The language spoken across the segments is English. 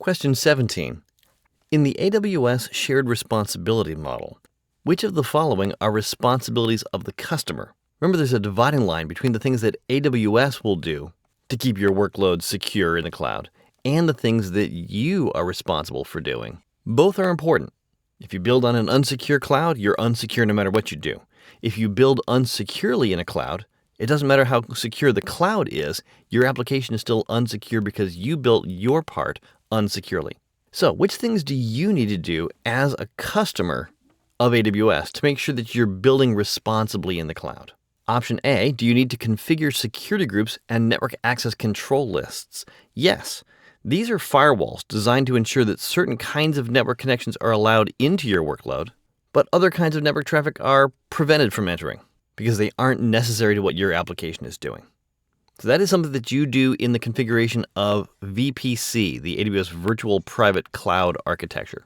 Question 17. In the AWS shared responsibility model, which of the following are responsibilities of the customer? Remember, there's a dividing line between the things that AWS will do to keep your workload secure in the cloud and the things that you are responsible for doing. Both are important. If you build on an unsecure cloud, you're unsecure no matter what you do. If you build unsecurely in a cloud, it doesn't matter how secure the cloud is, your application is still unsecure because you built your part unsecurely. So, which things do you need to do as a customer of AWS to make sure that you're building responsibly in the cloud? Option A, do you need to configure security groups and network access control lists? Yes. These are firewalls designed to ensure that certain kinds of network connections are allowed into your workload, but other kinds of network traffic are prevented from entering because they aren't necessary to what your application is doing. So that is something that you do in the configuration of VPC, the AWS Virtual Private Cloud Architecture.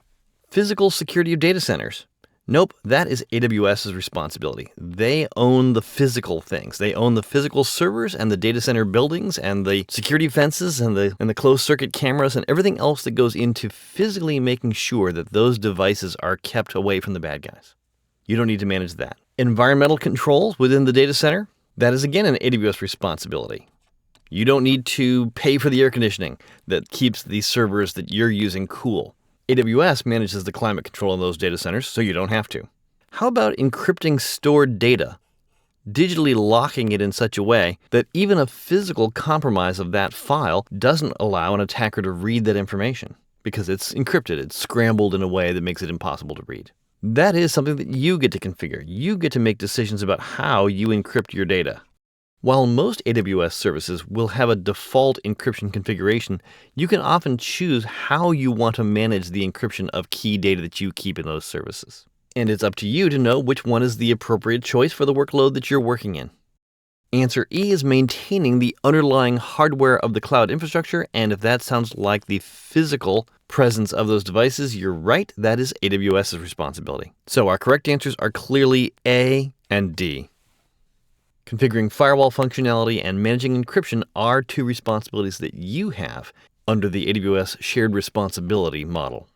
Physical security of data centers. Nope, that is AWS's responsibility. They own the physical things. They own the physical servers and the data center buildings and the security fences and the closed circuit cameras and everything else that goes into physically making sure that those devices are kept away from the bad guys. You don't need to manage that. Environmental controls within the data center. That is again an AWS responsibility. You don't need to pay for the air conditioning that keeps the servers that you're using cool. AWS manages the climate control in those data centers, so you don't have to. How about encrypting stored data? Digitally locking it in such a way that even a physical compromise of that file doesn't allow an attacker to read that information because it's encrypted, it's scrambled in a way that makes it impossible to read. That is something that you get to configure. You get to make decisions about how you encrypt your data. While most AWS services will have a default encryption configuration, you can often choose how you want to manage the encryption of key data that you keep in those services. And it's up to you to know which one is the appropriate choice for the workload that you're working in. Answer E is maintaining the underlying hardware of the cloud infrastructure, and if that sounds like the physical presence of those devices, you're right, that is AWS's responsibility. So our correct answers are clearly A and D. Configuring firewall functionality and managing encryption are two responsibilities that you have under the AWS shared responsibility model.